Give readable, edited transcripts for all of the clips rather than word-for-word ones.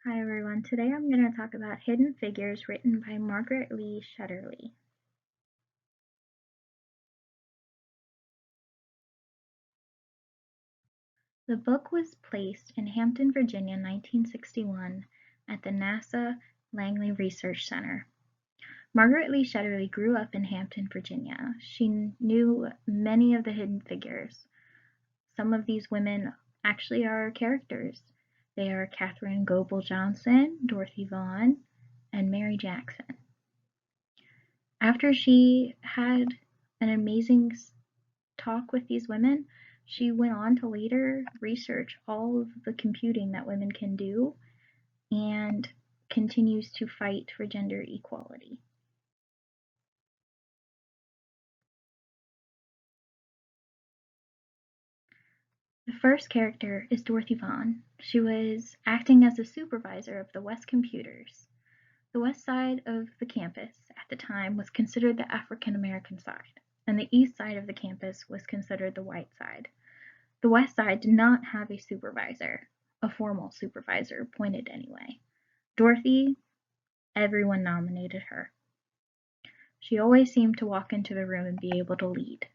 Hi everyone, today I'm going to talk about Hidden Figures written by Margaret Lee Shetterly. The book was placed in Hampton, Virginia, 1961 at the NASA Langley Research Center. Margaret Lee Shetterly grew up in Hampton, Virginia. She knew many of the hidden figures. Some of these women actually are characters. They are Katharine Goebel Johnson, Dorothy Vaughan, and Mary Jackson. After she had an amazing talk with these women, she went on to later research all of the computing that women can do and continues to fight for gender equality. The first character is Dorothy Vaughan. She was acting as a supervisor of the West Computers. The west side of the campus at the time was considered the African American side, and the east side of the campus was considered the white side. The west side did not have a supervisor, a formal supervisor appointed anyway. Dorothy, everyone nominated her. She always seemed to walk into the room and be able to lead.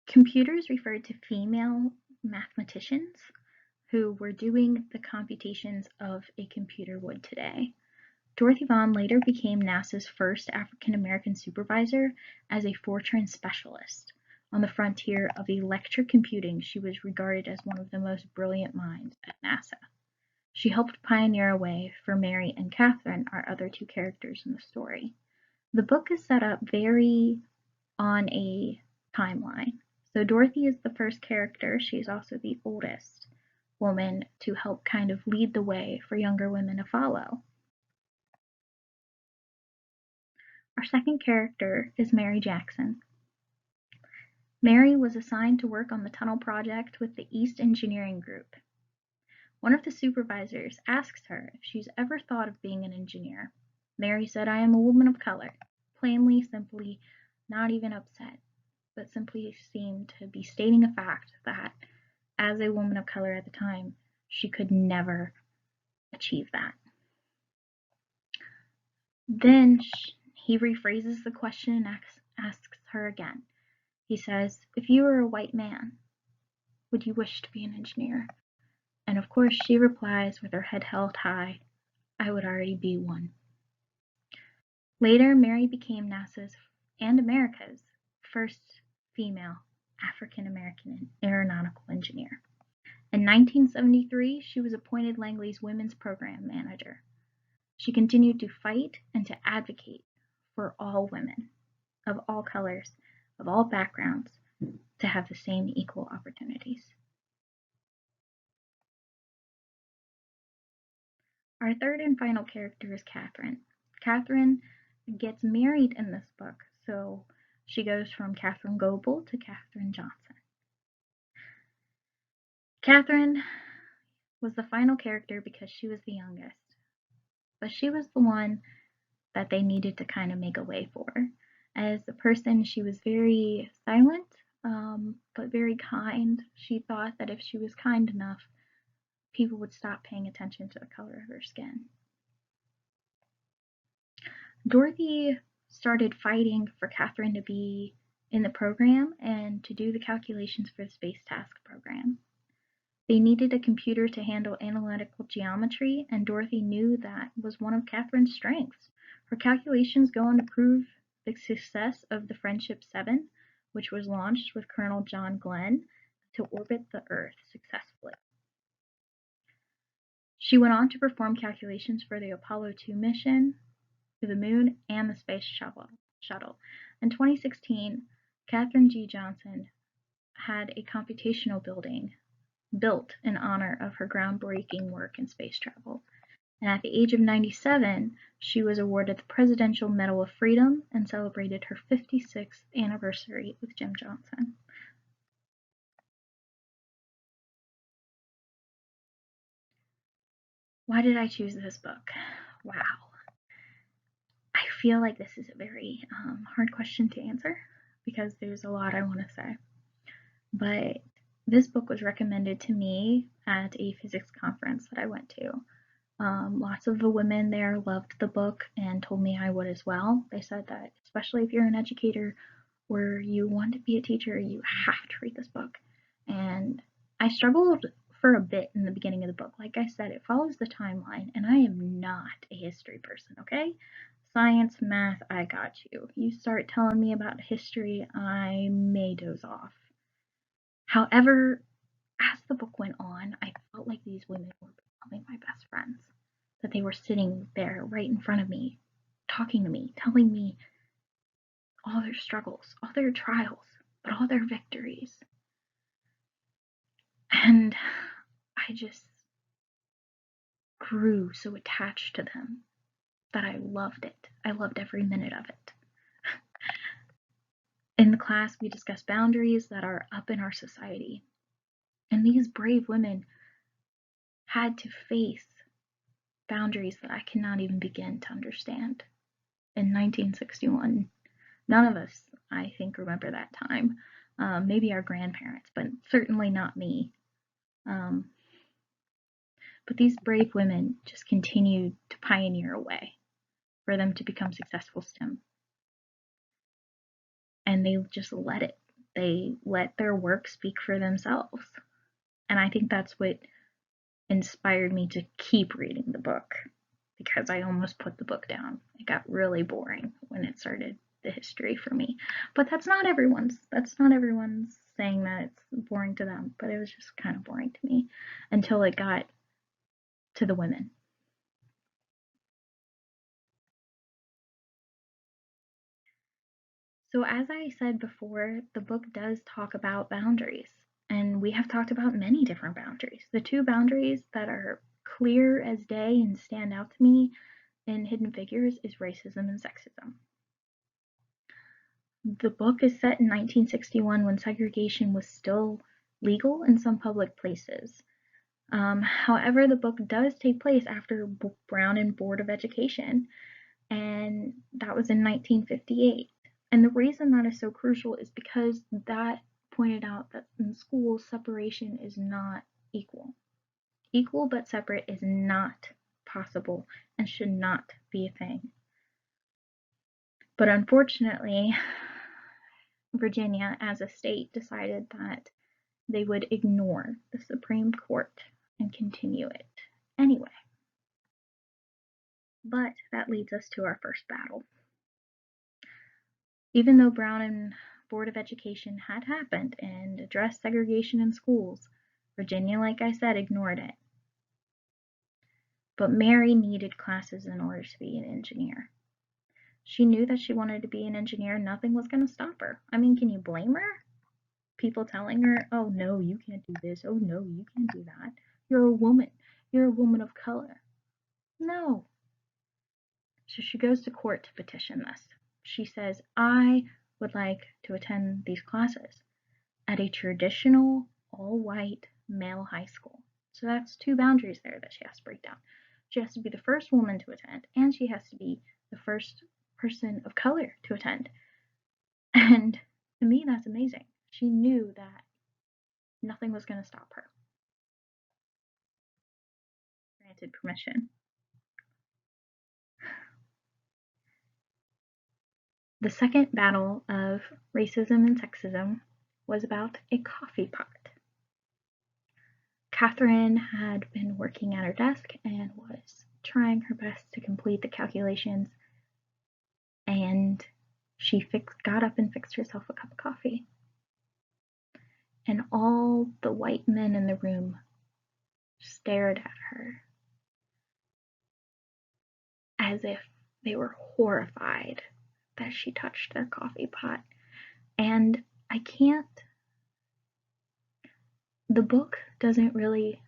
Computers referred to female mathematicians who were doing the computations of a computer would today. Dorothy Vaughan later became NASA's first African American supervisor as a Fortran specialist. On the frontier of electric computing, she was regarded as one of the most brilliant minds at NASA. She helped pioneer a way for Mary and Katharine, our other two characters in the story. The book is set up very on a timeline. So Dorothy is the first character. She's also the oldest woman to help kind of lead the way for younger women to follow. Our second character is Mary Jackson. Mary was assigned to work on the tunnel project with the East Engineering Group. One of the supervisors asks her if she's ever thought of being an engineer. Mary said, "I am a woman of color." Plainly, simply, not even upset, but simply seemed to be stating a fact that as a woman of color at the time, she could never achieve that. Then he rephrases the question and asks her again. He says, "If you were a white man, would you wish to be an engineer?" And of course she replies with her head held high, "I would already be one." Later, Mary became NASA's and America's first female African American aeronautical engineer. In 1973, she was appointed Langley's Women's Program Manager. She continued to fight and to advocate for all women of all colors, of all backgrounds, to have the same equal opportunities. Our third and final character is Katharine. Katharine gets married in this book, so she goes from Katharine Goebel to Katharine Johnson. Katharine was the final character because she was the youngest, but she was the one that they needed to kind of make a way for. As a person, she was very silent, but very kind. She thought that if she was kind enough, people would stop paying attention to the color of her skin. Dorothy started fighting for Katharine to be in the program and to do the calculations for the Space Task Program. They needed a computer to handle analytical geometry, and Dorothy knew that was one of Katharine's strengths. Her calculations go on to prove the success of the Friendship 7, which was launched with Colonel John Glenn to orbit the Earth successfully. She went on to perform calculations for the Apollo 2 mission to the Moon and the Space Shuttle. In 2016, Katharine G. Johnson had a computational building built in honor of her groundbreaking work in space travel. And at the age of 97, she was awarded the Presidential Medal of Freedom and celebrated her 56th anniversary with Jim Johnson. Why did I choose this book? Wow. I feel like this is a very hard question to answer. because there's a lot I want to say. But this book was recommended to me at a physics conference that I went to. Lots of the women there loved the book and told me I would as well. They said that, especially if you're an educator or you want to be a teacher, you have to read this book. And I struggled for a bit in the beginning of the book. Like I said, it follows the timeline, and I am not a history person, okay? Science, math, I got you. You start telling me about history, I may doze off. However, as the book went on, I felt like these women were becoming my best friends. That they were sitting there right in front of me, talking to me, telling me all their struggles, all their trials, but all their victories. And I just grew so attached to them that I loved it. I loved every minute of it. In the class, we discussed boundaries that are up in our society. And these brave women had to face boundaries that I cannot even begin to understand. In 1961, none of us, I think, remember that time. Maybe our grandparents, but certainly not me. But these brave women just continued to pioneer a way for them to become successful STEM. And they just let it. They let their work speak for themselves. And I think that's what inspired me to keep reading the book, because I almost put the book down. It got really boring when it started the history for me. But that's not everyone's saying that it's boring to them, but it was just kind of boring to me until it got to the women. So as I said before, the book does talk about boundaries, and we have talked about many different boundaries. The two boundaries that are clear as day and stand out to me in Hidden Figures is racism and sexism. The book is set in 1961 when segregation was still legal in some public places. However, the book does take place after Brown and Board of Education, and that was in 1958. And the reason that is so crucial is because that pointed out that in schools, separation is not equal. Equal but separate is not possible and should not be a thing. But unfortunately, Virginia as a state decided that they would ignore the Supreme Court and continue it anyway. But that leads us to our first battle. Even though Brown and Board of Education had happened and addressed segregation in schools, Virginia, like I said, ignored it. But Mary needed classes in order to be an engineer. She knew that she wanted to be an engineer. Nothing was going to stop her. I mean, can you blame her? People telling her, oh no, you can't do this. Oh no, you can't do that. You're a woman. You're a woman of color. No. So she goes to court to petition this. She says, I would like to attend these classes at a traditional all-white male high school. So that's two boundaries there that she has to break down. She has to be the first woman to attend, and she has to be the first person of color to attend. And to me, that's amazing. She knew that nothing was going to stop her. Granted permission. The second battle of racism and sexism was about a coffee pot. Catherine had been working at her desk and was trying her best to complete the calculations, and she got up and fixed herself a cup of coffee. And all the white men in the room stared at her as if they were horrified that she touched their coffee pot. And the book doesn't really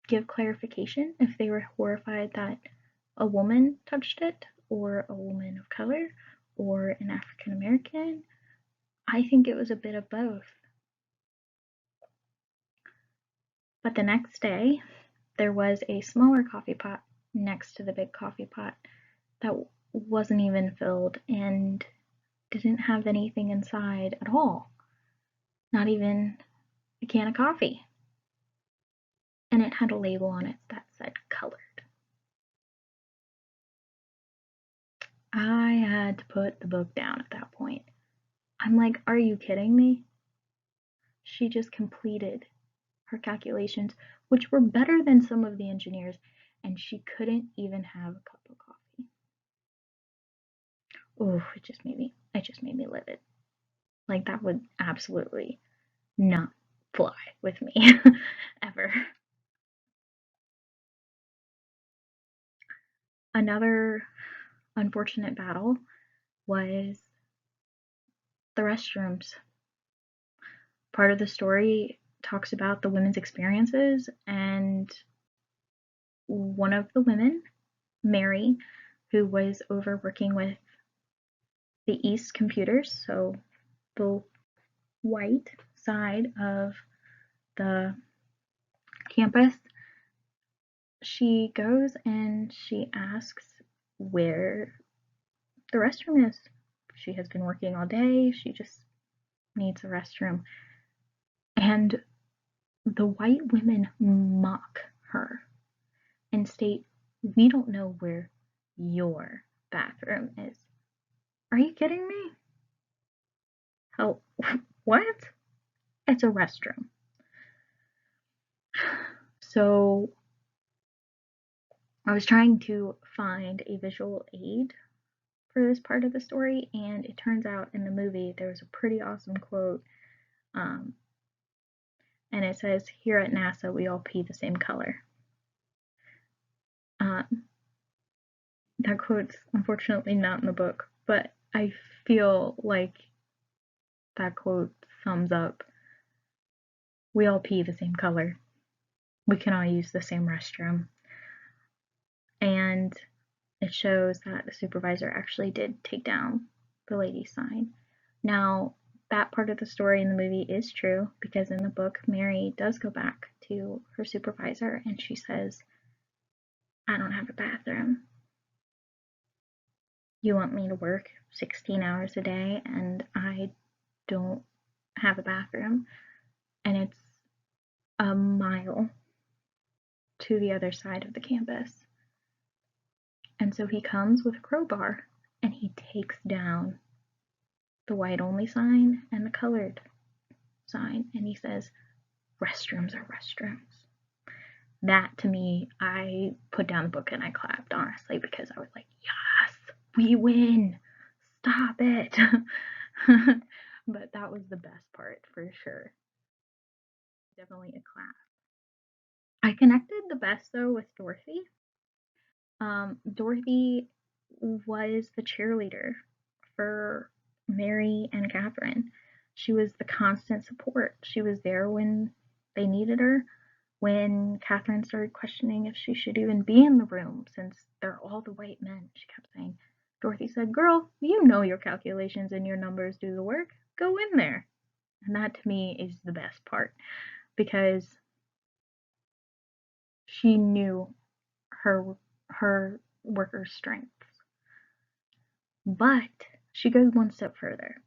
give clarification if they were horrified that a woman touched it, or a woman of color, or an African American. I think it was a bit of both. But the next day, there was a smaller coffee pot next to the big coffee pot that wasn't even filled, and didn't have anything inside at all, not even a can of coffee. And it had a label on it that said colored. I had to put the book down at that point. I'm like, are you kidding me? She just completed her calculations, which were better than some of the engineers, and she couldn't even have a cup of coffee. Oh, it just made me livid. Like that would absolutely not fly with me ever. Another unfortunate battle was the restrooms. Part of the story talks about the women's experiences, and one of the women, Mary, who was over working with the East computers, so the white side of the campus, she goes and she asks where the restroom is. She has been working all day, she just needs a restroom. And the white women mock her and state, "We don't know where your bathroom is." Are you kidding me? How, what? It's a restroom. So I was trying to find a visual aid for this part of the story, and it turns out in the movie there was a pretty awesome quote, um, and it says, "Here at NASA, we all pee the same color." Um, that quote's unfortunately not in the book, but I feel like that quote sums up, we all pee the same color. We can all use the same restroom. And it shows that the supervisor actually did take down the lady's sign. Now, that part of the story in the movie is true because in the book, Mary does go back to her supervisor and she says, "I don't have a bathroom. You want me to work 16 hours a day and I don't have a bathroom?" And it's a mile to the other side of the campus. And so he comes with a crowbar and he takes down the white only sign and the colored sign, and he says, "Restrooms are restrooms." That to me, I put down the book and I clapped, honestly, because I was like, yes, we win. Stop it. But that was the best part for sure. Definitely a clap. I connected the best though with Dorothy. Dorothy was the cheerleader for Mary and Catherine. She was the constant support. She was there when they needed her. When Catherine started questioning if she should even be in the room since they're all the white men, she kept saying, Dorothy said, "Girl, you know your calculations and your numbers do the work. Go in there." And that to me is the best part because she knew her workers' strengths. But she goes one step further.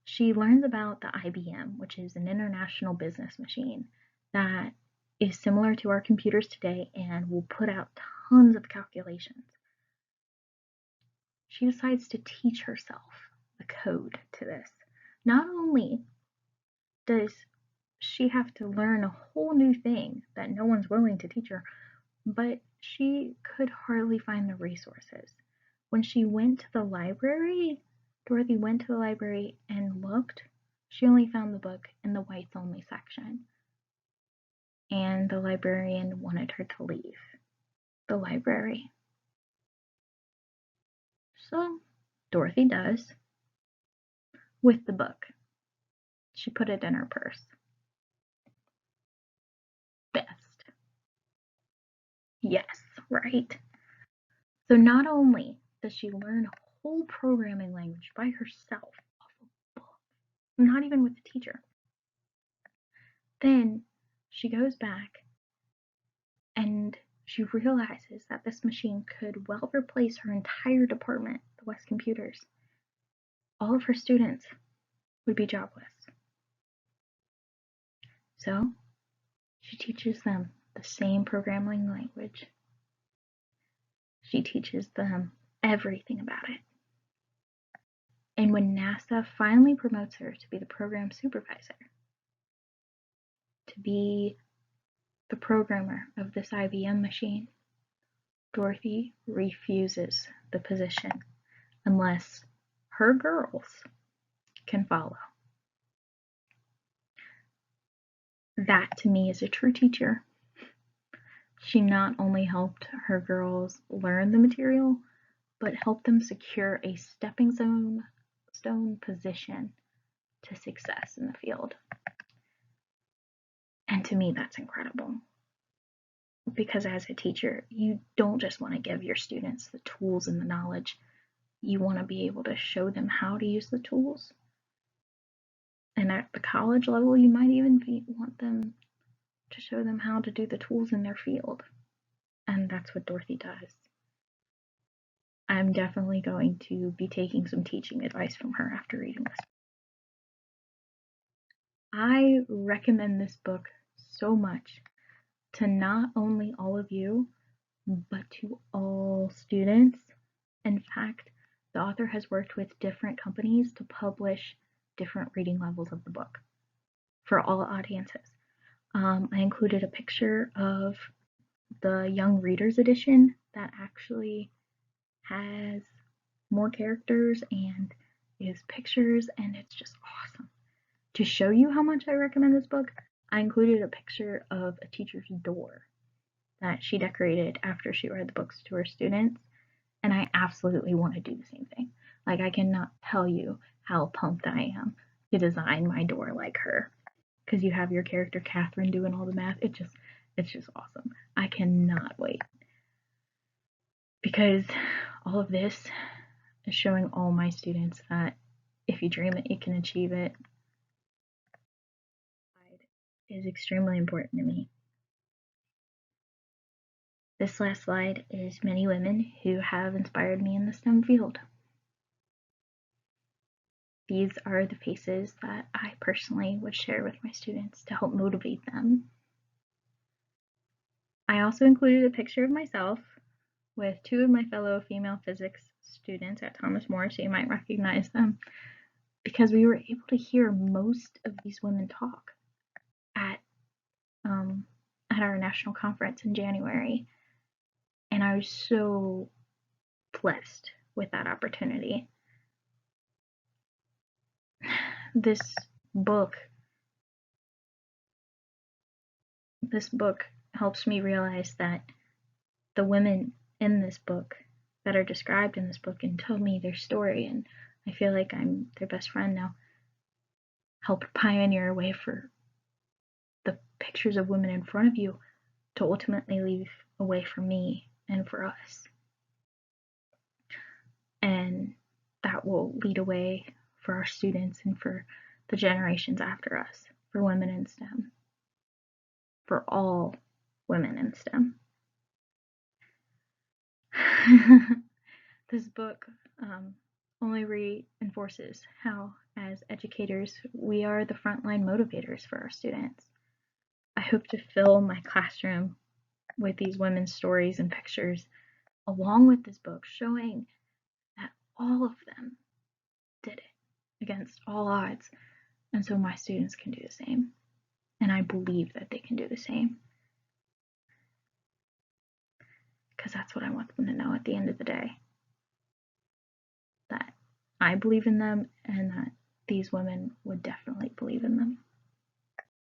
She learns about the IBM, which is an international business machine that is similar to our computers today and will put out tons of calculations. She decides to teach herself the code to this. Not only does she have to learn a whole new thing that no one's willing to teach her, but she could hardly find the resources. When she went to the library, Dorothy went to the library and looked. She only found the book in the whites only section. And the librarian wanted her to leave the library. So Dorothy does with the book. She put it in her purse. Best. Yes, right. So not only does she learn a whole programming language by herself off a book, not even with a teacher, then she goes back and she realizes that this machine could well replace her entire department, the West Computers. all of her students would be jobless. So she teaches them the same programming language. She teaches them everything about it. And when NASA finally promotes her to be the program supervisor, to be the programmer of this IBM machine, Dorothy refuses the position unless her girls can follow. That to me is a true teacher. She not only helped her girls learn the material, but helped them secure a stepping stone position to success in the field. And to me, that's incredible. Because as a teacher, you don't just want to give your students the tools and the knowledge. You want to be able to show them how to use the tools. And at the college level, you might even want them to show them how to do the tools in their field. And that's what Dorothy does. I'm definitely going to be taking some teaching advice from her after reading this. I recommend this book so much to not only all of you, but to all students. In fact, the author has worked with different companies to publish different reading levels of the book for all audiences. I included a picture of the Young Readers edition that actually has more characters and is pictures, and it's just awesome. To show you how much I recommend this book, I included a picture of a teacher's door that she decorated after she read the books to her students, and I absolutely want to do the same thing. Like, I cannot tell you how pumped I am to design my door like her, because you have your character Catherine doing all the math. It's just awesome. I cannot wait, because all of this is showing all my students that if you dream it, you can achieve it. It is extremely important to me. This last slide is many women who have inspired me in the STEM field. These are the faces that I personally would share with my students to help motivate them. I also included a picture of myself with two of my fellow female physics students at Thomas More, so you might recognize them, because we were able to hear most of these women talk at our national conference in January, and I was so blessed with that opportunity. This book helps me realize that the women in this book that are described in this book and tell me their story, and I feel like I'm their best friend now, help pioneer a way for the pictures of women in front of you to ultimately leave a way for me and for us. And that will lead a way for our students and for the generations after us, for women in STEM, for all women in STEM. This book only reinforces how, as educators, we are the frontline motivators for our students. I hope to fill my classroom with these women's stories and pictures, along with this book, showing that all of them did it against all odds, and so my students can do the same. And I believe that they can do the same, because that's what I want them to know at the end of the day. That I believe in them, and that these women would definitely believe in them.